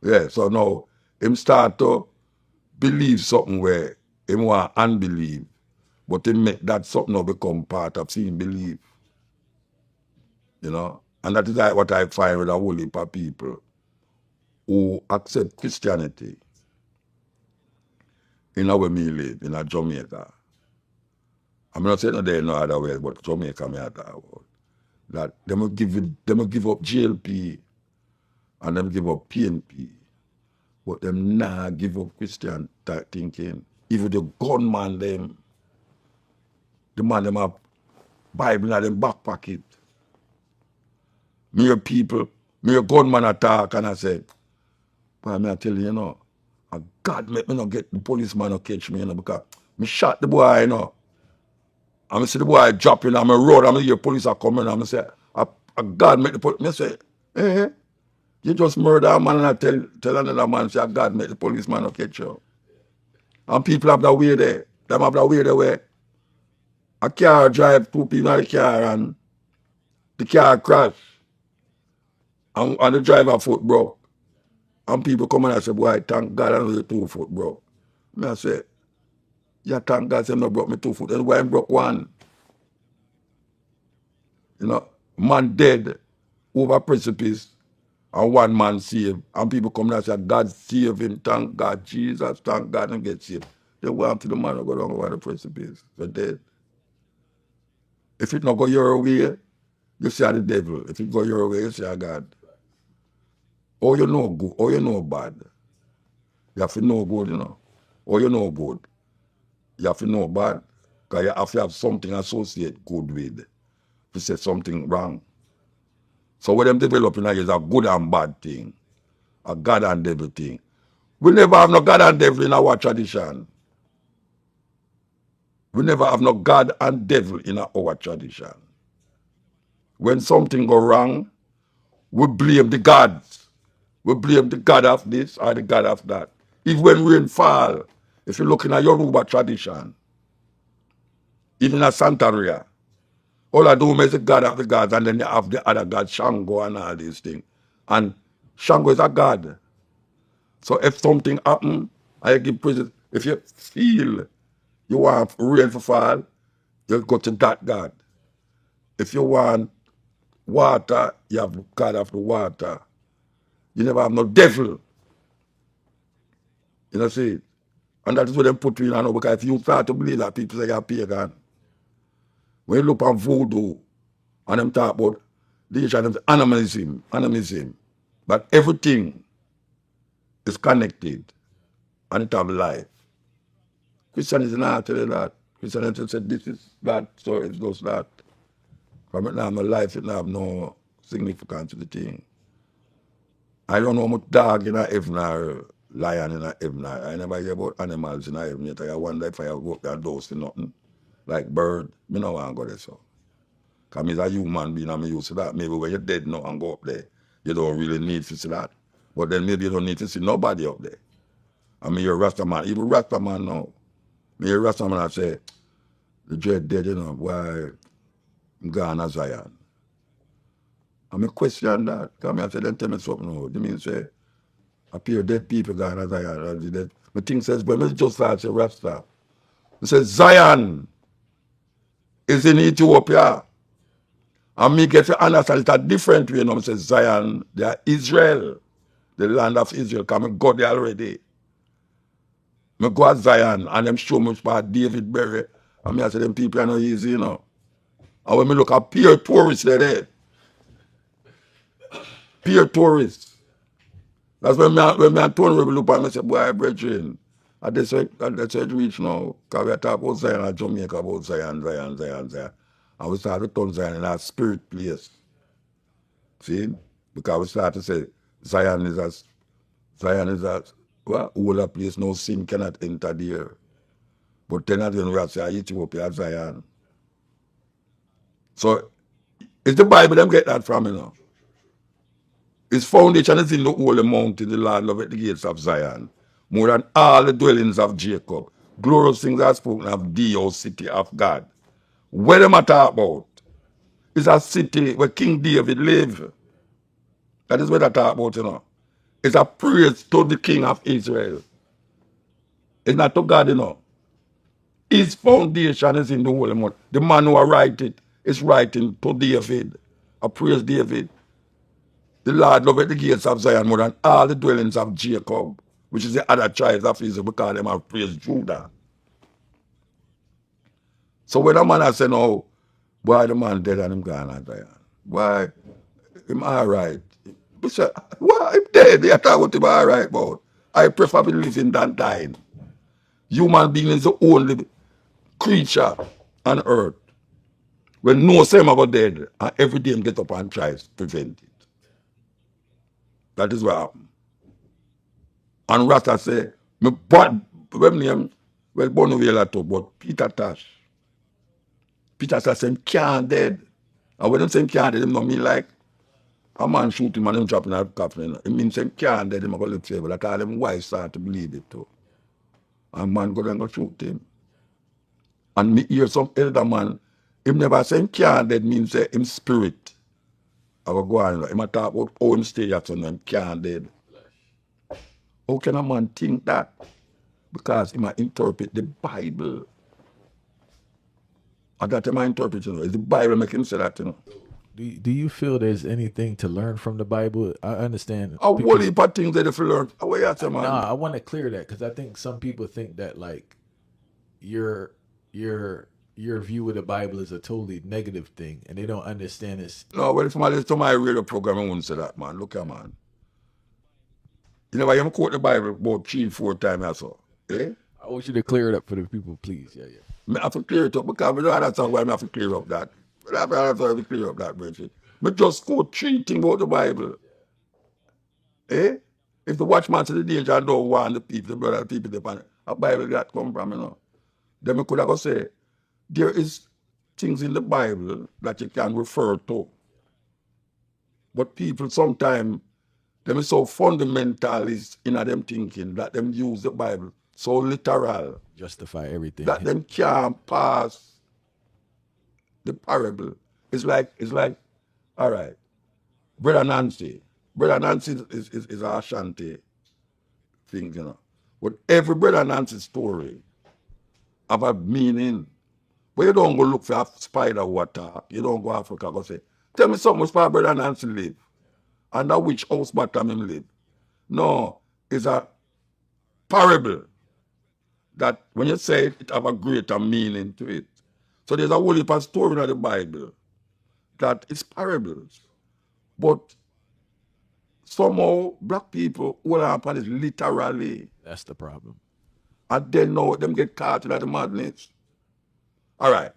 Yeah, so now him start to believe something where him want unbelieve, but him make that something now become part of seeing belief. You know? And that is like what I find with a whole heap of people who accept Christianity in our me live, in a Jamaica. I'm not saying there no other way, but Jamaica me talk about. That them will give up GLP and them give up PNP. But them nah give up Christian thinking. Even the gunman them, the man them have Bible in them back pocket. Me a people, me a gunman attack and I say, Because I tell you, you know, God make me not get the policeman not catch me, you know, because me shot the boy, you know. And I see the boy dropping on my road, and I hear police are coming, and I say, God make the police. I say, eh, you just murder a man, and I tell another man, say, God make the policeman not catch you. And people have that way there. Them have that way there where a car drive, 2 people in the car, and the car crash, and the driver foot broke. And people come and say, boy, thank God I know the 2 foot broke. I say, yeah, thank God, say, no broke me 2 foot. Then why I broke 1? You know, man dead over precipice and 1 man saved. And people come and say, God save him, thank God, Jesus, thank God, and get saved. They want to the man who go down over the precipice. They're dead. If it not go your way, you see the devil. If it go your way, you see God. Or you know good, or you know bad. You have to know good, you know. Or you know good. You have to know bad. Because you have to have something associated good with. To say something wrong. So when them developing is a good and bad thing. A God and devil thing. We never have no God and devil in our tradition. We never have no God and devil in our tradition. When something go wrong, we blame the gods. We blame the God of this or the God of that. Even when rain fall, if you're looking at Yoruba tradition, even at Santeria, all I do is the God of the gods, and then you have the other God, Shango and all these things. And Shango is a God. So if something happen, I give praises. If you feel you want rain to fall, you go to that God. If you want water, you have God of the water. You never have no devil. You know, see? And that is what they put you in, know, because if you start to believe that, people say you're pagan. When you look on voodoo, and them talk about these animism. But everything is connected, and it have life. Christianity not tell you that. Christianity said this is that, so it goes that. From it now, my life, it have no significance to the thing. I don't know much dog in heaven or lion in heaven. I never hear about animals in heaven yet. I wonder if I have worked that those for nothing. Like bird, me no want to go there so. Because I'm a human being and I'm used to that. Maybe when you're dead now and go up there, you don't really need to see that. But then maybe you don't need to see nobody up there. I mean, you're a Rasta man. Even Rasta man now. Me a Rasta man I say, the dread dead, you know, why I'm gone as Zion. I mean, question that. Because I say, then tell me something now. You mean say, appear dead people gone as Zion. My thing says, but me just start say Rasta. It says, Zion is in Ethiopia. And me get to understand it a different way. You know, I say Zion, they are Israel, the land of Israel. Because I go there already. I go to Zion and them show me about David Berry. And I say, them people are not easy, you know. And when I look at peer tourists, they're there. Peer tourists. That's when me and Tony will look at me and say, boy, brethren. And that's why it reach now. Because we talk about Zion and Jamaica, about Zion. And we start to turn Zion in a spirit place. See? Because we start to say, Zion is a well, older place, no sin cannot enter there. But then again, we have to say, Ethiopia, Zion. So, it's the Bible them get that from, you know. Its foundation is in the holy mountain, the Lord loveth the gates of Zion, more than all the dwellings of Jacob. Glorious things are spoken of thee, O city of God. What am I talking about? It's a city where King David lived. That is what I talk about, you know. It's a praise to the King of Israel. It's not to God, you know. His foundation is in the holy mountain. The man who write it is writing to David. I praise David. The Lord loveth the gates of Zion more than all the dwellings of Jacob, which is the other tribes of Israel, because them have praised Judah. So when a man has said, no, why the man dead and him gone at Zion? Why? Him all right. He said, why him dead? They talk about him all right, but I prefer be living than dying. Human being is the only creature on earth when no same about dead, and every day him get up and tries to prevent it. That is what happened. And Rasta say, me bad, when name, well, born over here too, but Peter Tosh. Peter Tosh say him can't dead. And when them say him can't dead, him don't mean like a man shoot him and him drop in a coffin. It means him can't dead, him a go live forever. That's all them wives start to believe it too. And man go and go shoot him. And me hear some elder man, him never say him can't dead means say him spirit. I will go on, him a talk about how him stay at son, him can't dead. How can a man think that? Because he might interpret the Bible. And that he might interpret, you know. It's the Bible make him say that, you know. Do you feel there's anything to learn from the Bible? I understand. A whole heap of things that if you learn. What you say, man? Nah, I want to clear that because I think some people think that like your view of the Bible is a totally negative thing, and they don't understand this. No, well, if somebody listen to my radio program, I wouldn't say that, man. Look at man. You know why you quote the Bible about 3-4 times or so? Eh? I want you to clear it up for the people, please. Yeah. I have to clear it up because I don't understand why I have to clear up that. I have to clear up that, Bridget. But just quote 3 things about the Bible. Eh? If the watchman to the danger and don't want the people, the brother, the people, the a Bible that come from, you know. Then I could have say, there is things in the Bible that you can refer to. But people sometimes, them is so fundamentalist in them thinking that them use the Bible so literal. Justify everything. That them can't pass the parable. It's like, all right, Brother Nancy is a Ashanti thing, you know. But every Brother Nancy story have a meaning. But you don't go look for a spider water. You don't go to Africa go say, tell me something where Brother Nancy live. And that which house bottom him live. No, it's a parable that when you say it have a greater meaning to it. So there's a whole heap of story in the Bible that is parables. But somehow black people will happen is literally. That's the problem. And then now them get caught in the madness. All right.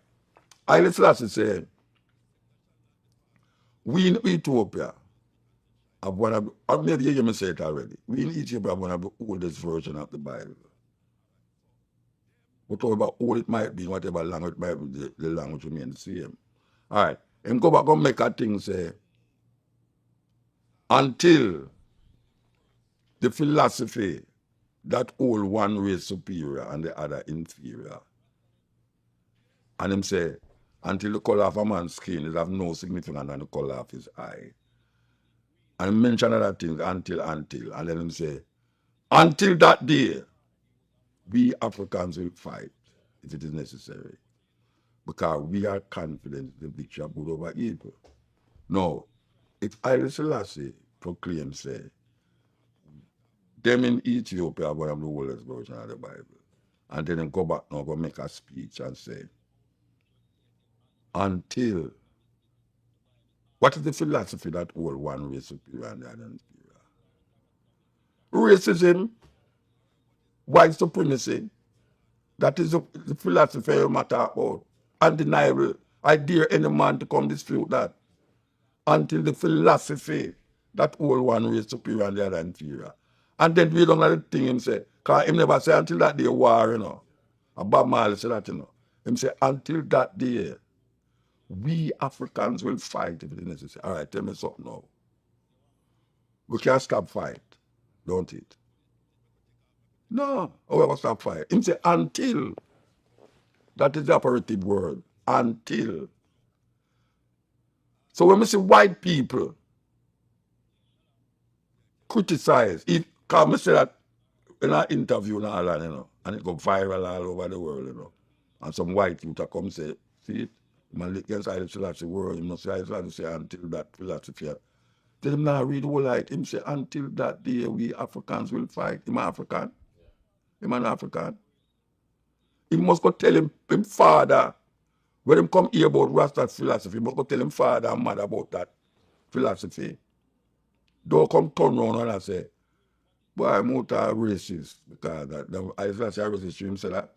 Haile Selassie say, we in Ethiopia have one of, or maybe you hear me say it already, we in Ethiopia have one of the oldest version of the Bible. Whatever old it might be, whatever language it might be, the language remains the same. All right. And go back and make a thing say, until the philosophy that hold one race superior and the other inferior. And him say, until the color of a man's skin is of no significance than the color of his eye. And he mention other things, until. And then him say, until that day, we Africans will fight if it is necessary. Because we are confident the victory of good over evil. No, if Haile Selassie proclaim, say, them in Ethiopia are one of the oldest version of the Bible. And then go back now, go make a speech and say, until, what is the philosophy that hold one race superior and the other inferior? Racism, white supremacy, that is the philosophy you matter about. Undeniable. I dare any man to come dispute that. Until the philosophy that hold one race superior and the other inferior. And then we don't know the thing him say, because him never say until that day war, you know. And Bob Marley said that, you know. Him say, until that day, we Africans will fight if it is necessary. All right, tell me something now. We can't stop fight, don't it? No, we will stop fight. Him say, until. That is the operative word, until. So when we see white people criticize, because I say that in an interview and all that, you know, and it go viral all over the world, you know, and some white people come say, see it, man, against Haile Selassie word, you must say Haile Selassie say until that philosophy. Tell him now read the whole light. Him say until that day we Africans will fight. Him African. Him an African. He must go tell him father, when him come hear about Rasta's philosophy, he must go tell him father and mother about that philosophy. Don't come turn around and say, boy, I'm out of racist. Because Haile Selassie racist to him say that.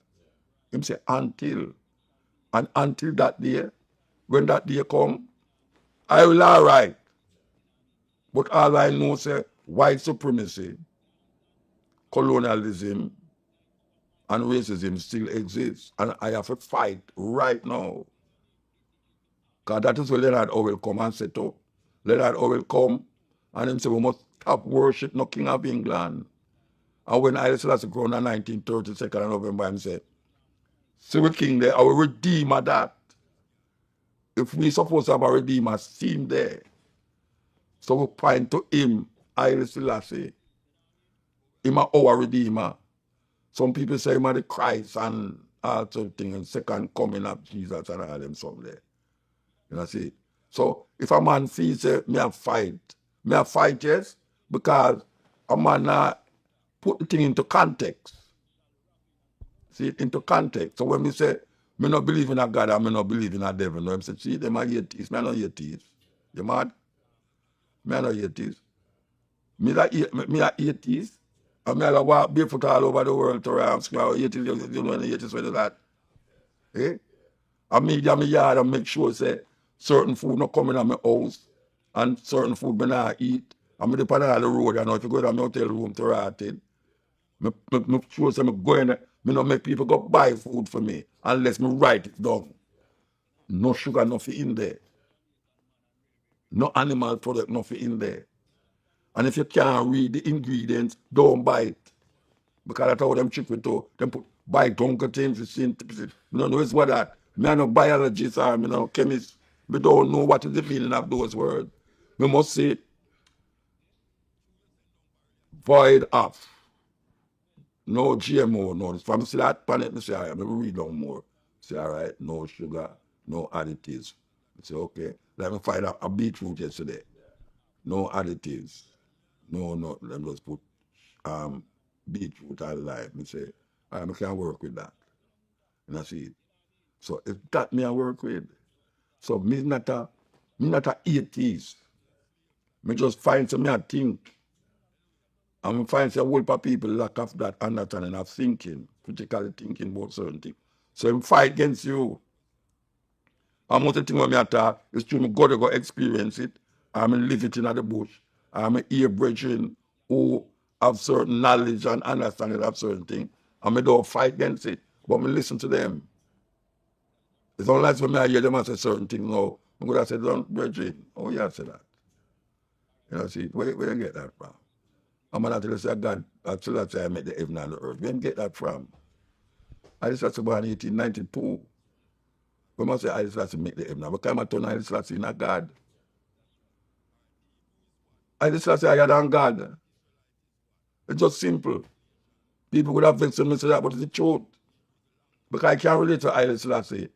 Him say until. And until that day, when that day come, I will all right. But all I know say white supremacy colonialism and racism still exists. And I have to fight right now. Because that is where Leonard Howell come and set up. Leonard Howell come and him say we must stop worship no King of England. And when Haile Selassie crowned on 1932 of November, him say, see we king there, our redeemer that. If we supposed to have a redeemer seen there. So we point to him, Haile Selassie. Him our redeemer. Some people say him are the Christ and all sort of things, and second coming of Jesus and all them some there. You know, see. So if a man feels say me a fight, yes, because a man put the thing into context. See it into context. So when we say me not believe in a God and me not believe in a devil, no, I say, see, them are atheists. Me not atheists. You mad? Me not atheists. Me a atheist. And me a walk barefoot all over the world to around square. Atheists, you know the atheists with that. Eh? And me in my yard and make sure say certain food not coming in my house and certain food me not eat. And me depend on the road, you know, if you go to my hotel room to rot it, me sure say me go in there, me not make people go buy food for me unless me write it down. No sugar, nothing in there. No animal product, nothing in there. And if you can't read the ingredients, don't buy it. Because that's how them trick with to them put buy Tonka things to see. You don't know it's what that. Me are no biologist or me no chemist. We don't know what is the meaning of those words. We must say void of. No GMO, no. If I see that planet, I say, all right, maybe read down more. Say, all right, no sugar, no additives. I say, okay. Let me find out a beetroot yesterday. No additives. No, let me just put beetroot and lime. I say, all right, I can't work with that. And I see it. So if that me I work with, so me not a atheist. Me just find some me I think. And me find some whole lot of people lack of that understanding of thinking, critically thinking about certain things. So him fight against you. And most of the thing when me talk is true, me got to go experience it. I live it in the bush. I'm hear brethren who have certain knowledge and understanding of certain things. And me don't fight against it, but me listen to them. It's not like when I hear them say certain things now. I'm going to say, don't, brethren, oh yeah, I say that. You know, see, where you get that from? I'm going to say, God, until I say I made the heaven and the earth. Where you get that from? I just had to born in 1892. We must say, I just had to make the heaven. But come I turn I just had to not God. I just had to say, I than God. It's just simple. People would have vexed me say that, but it's the truth. Because I can't relate to Haile Selassie,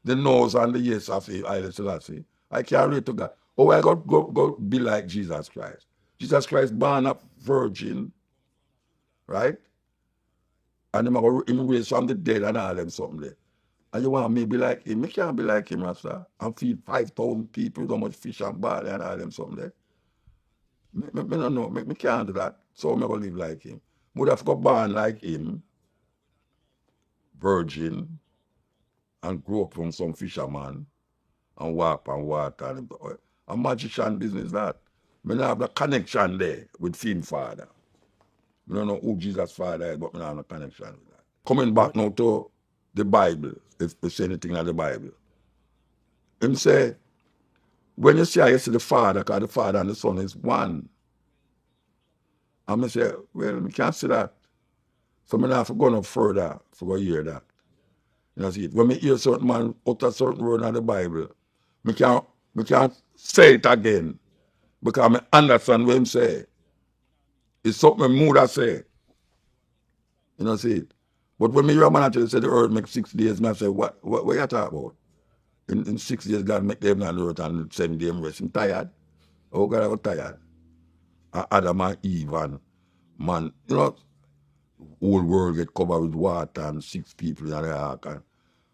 the no's and the yes of Haile Selassie. I can't relate to God. Oh, I got go be like Jesus Christ. Jesus Christ born a virgin, right? And him raised from the dead and all them something there. And you want me to be like him? Me can't be like him, Rasta. And feed 5,000 people, so much fish and barley and all them something there. Me don't know. Me can't do that. So I'm going to live like him. Would have got born like him, virgin, and grew up from some fisherman and walk on water. And a magician business that. Me not have the connection there with Fin Father. I don't know who Jesus' father is, but I don't have no connection with that. Coming back now to the Bible, if you say anything like the Bible. Him say, when you see I see the Father, because the Father and the Son is one. And I say, well, we can't see that. So I have to go no further for go hear that. You know, see it. When I hear certain man utter certain word in the Bible, I can't say it again. Because I understand what him say. It's something mood I say. You know, see it. But when me hear a man actually say the earth make 6 days, I say, what you talking about? In 6 days, God make the heaven and the earth and 7 days rest. I'm tired. Oh, God, I was tired. Adam and Eve and man, you know, whole world get covered with water and 6 people in the ark. And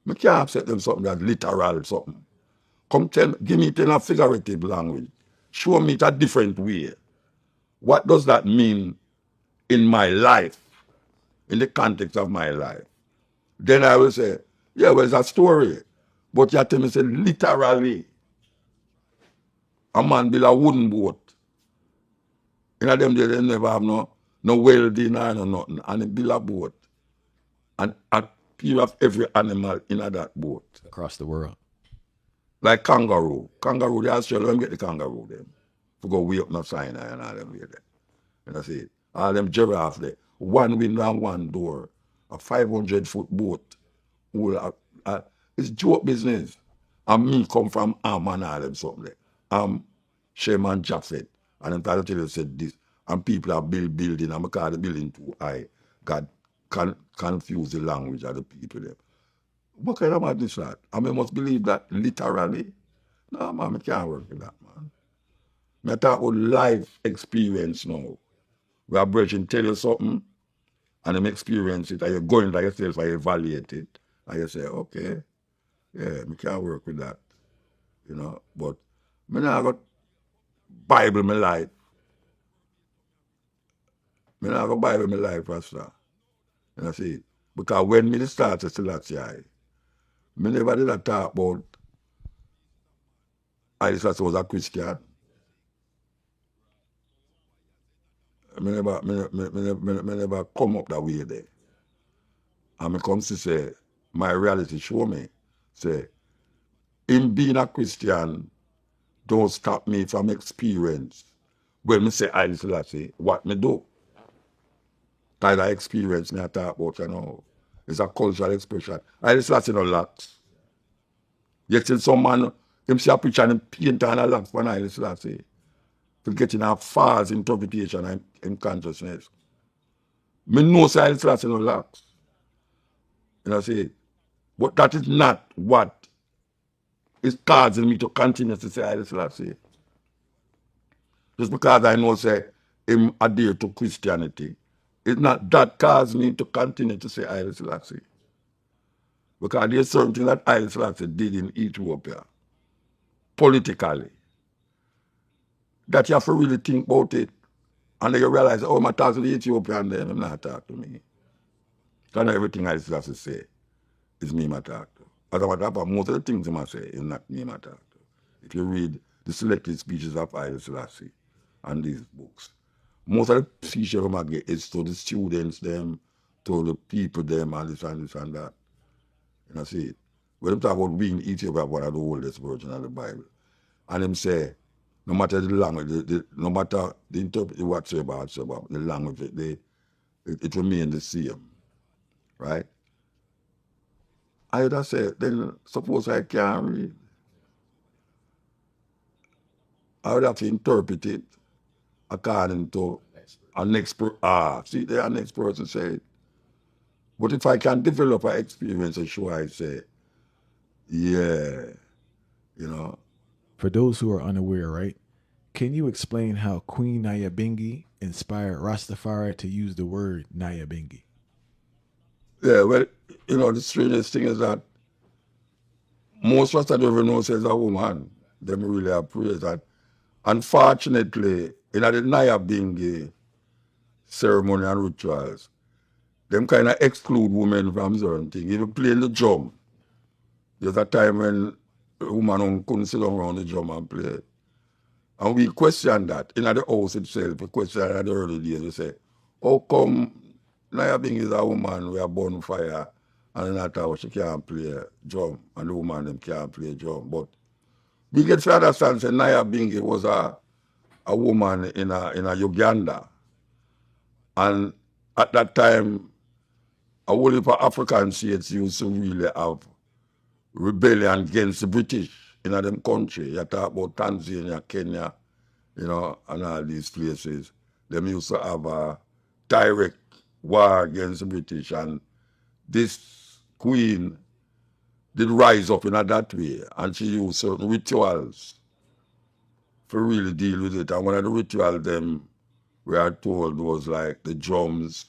I can't accept them something that's literal something. Come give me it in a figurative language. Show me it a different way. What does that mean in my life, in the context of my life? Then I will say, yeah, well, it's a story. But you tell me, say, literally, a man build a wooden boat. In them days, they never have no no welding or no nothing. And he build a boat. And you have every animal in that boat. Across the world. Like kangaroo. Kangaroo, the Australians get the kangaroo them. To go way up North Sinai and all them way there. And I say, all them giraffe there. One window and one door. A 500-foot boat. It's joke business. And me come from Am and all them something there. Sherman Jaffet. And I'm trying to tell you said this. And people are building. And because the building too high. God confuse the language of the people there. What kind of madness that? I mean, must believe that literally. No, man, I can't work with that, man. I talk about life experience now. Where a brethren tell you something, and them experience it, and you go into yourself and evaluate it, and you say, okay, yeah, I can't work with that. You know, but I now got Bible my life. I now got Bible my life, Pastor. And I say, because when me start to Selassie, I never did I talk about I was a Christian. I never come up that way there. And I come to say, my reality show me, say, in being a Christian, don't stop me from experience. When me say I say, what me do? That experience me I talk about, you know. It's a cultural expression. I say no locks. Yet till some man, him see a picture and him paint on a locks when I say, to getting a false interpretation in consciousness. Me know say I say no locks. You know, say, but that is not what is causing me to continue to say I say. Just because I know say him adhere to Christianity, it's not that cause me to continue to say Haile Selassie. Because there's certain things that Haile Selassie did in Ethiopia, politically, that you have to really think about it. And then you realize, oh, I'm talking to the Ethiopian then, I'm not talking to me. Because everything Haile Selassie say is me I talk to. As a matter of fact, most of the things I say is not me I talk to. If you read the selected speeches of Haile Selassie and these books, most of the speeches I get is to the students, them, to the people, them, and this and this and that. You know, see, when them talk about being Ethiopia, one of the oldest version of the Bible, and them say, no matter the language, no matter the interpretation whatsoever, the language, it remains the same, right? I would have said, then suppose I can't read. I would have to interpret it according to a next person. See, the next person said, but if I can develop an experience, I'm sure I say, yeah, you know. For those who are unaware, right? Can you explain how Queen Naabingi inspired Rastafari to use the word Naabingi? Yeah, well, you know, the strangest thing is that most Rasta don't even know says a woman. Them really appraise that. Unfortunately, in the Naabingi ceremony and rituals, them kind of exclude women from certain things. Even playing the drum. There's a time when a woman couldn't sit down around the drum and play. And we question that. In the house itself, we question at the early days. We say, how come Naabingi is a woman with a bonfire and in that house she can't play drum and the woman them can't play drum? But we get to understand that Naabingi was a woman in a Uganda. And at that time, a whole heap of African states used to really have rebellion against the British in them country. You talk about Tanzania, Kenya, you know, and all these places. Them used to have a direct war against the British, and this queen did rise up in that way, and she used certain rituals to really deal with it. And one of the rituals them we are told was like the drums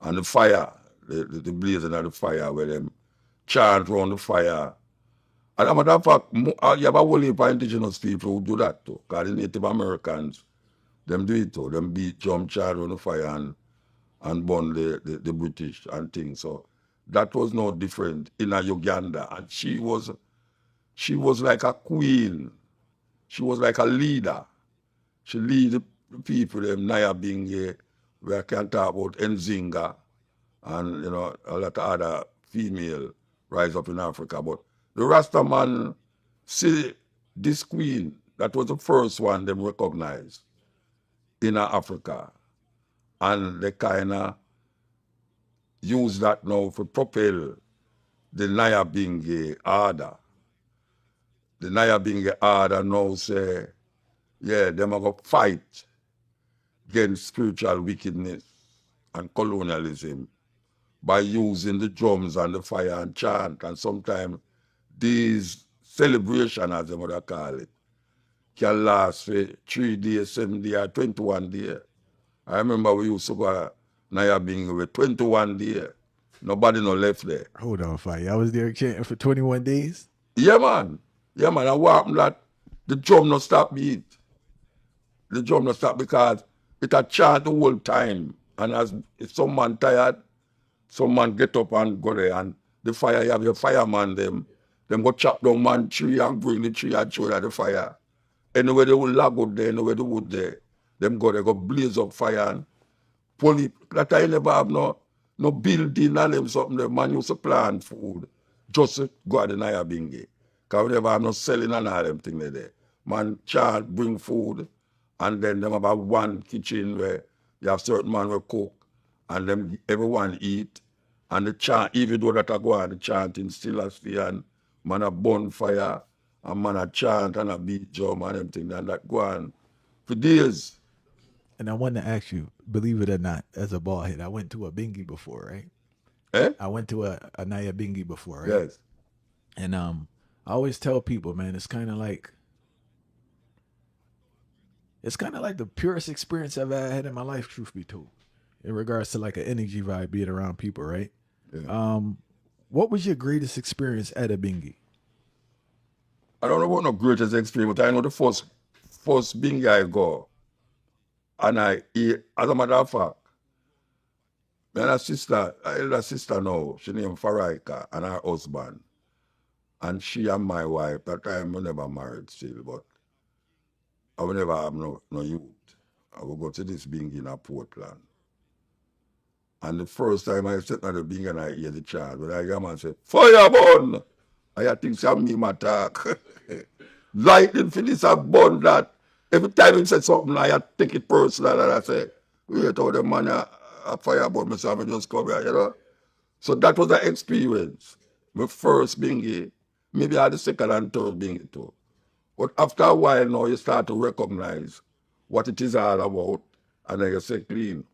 and the fire, the blazing of the fire, where them chant around the fire. And as a matter of fact, you have a whole heap of indigenous people who do that too. Because the Native Americans, them do it too. Them beat drum, chant around the fire and burn the British and things. So that was no different in a Uganda. And she was like a queen. She was like a leader. She lead the people, them Naabingi, We can talk about Nzinga and you know a lot of other female rise up in Africa. But the Rasta man see this queen, that was the first one them recognized in Africa. And they kinda use that now to propel the Naabingi order. The Naabingi order now say, yeah, them are going to fight against spiritual wickedness and colonialism by using the drums and the fire and chant. And sometimes these celebrations, as they would call it, can last for 3 days, 7 days, 21 days. I remember we used to go Naabingi with 21 days. Nobody no left there. Hold on, fire. I was there chanting for 21 days. Yeah, man. Yeah, man. And what happened that the drum not stop beat. The drum not stop because it a chant the whole time. And as if some man tired, some man get up and go there and the fire, you have your fireman them go chop down man tree and bring the tree and throw at the fire. Anywhere they will log out there, anywhere the wood there, them go there, go blaze up fire and police. That I never have no building and them something. The man used to plant food just to go at the Naabingi. Because we never have no selling and all them things there. Man chant, bring food, and then them have one kitchen where you have certain man will cook, and them everyone eat, and the chant, even though that I go on, the chanting still a stay, and man a bonfire, and man a chant and a beat drum and them things, and that go on for days. And I wanted to ask you, believe it or not, as a bald head, I went to a bingi before, right? Eh? I went to a Naabingi before, right? Yes. And I always tell people, man, it's kind of like the purest experience I've ever had in my life, truth be told, in regards to like an energy vibe being around people, right? Yeah. What was your greatest experience at a bingi? I don't know about no greatest experience, but I know the first bingi I go, and as a matter of fact, my elder sister now, she named Faraika, and her husband. And she and my wife, that time we never married still, but I will never have no youth. I will go to this bingi in Portland. And the first time I sit at the bingi and I hear the chant, when I hear man say, fire burn! I think some me attack. Lightning finish a burn that. Every time he said something, I take it personal and I say, wait how the man a fire burn, so I just come here, you know. So that was the experience. My first bingi. Maybe I had the second and third bingi too. But after a while now, you start to recognize what it is all about, and then you say clean.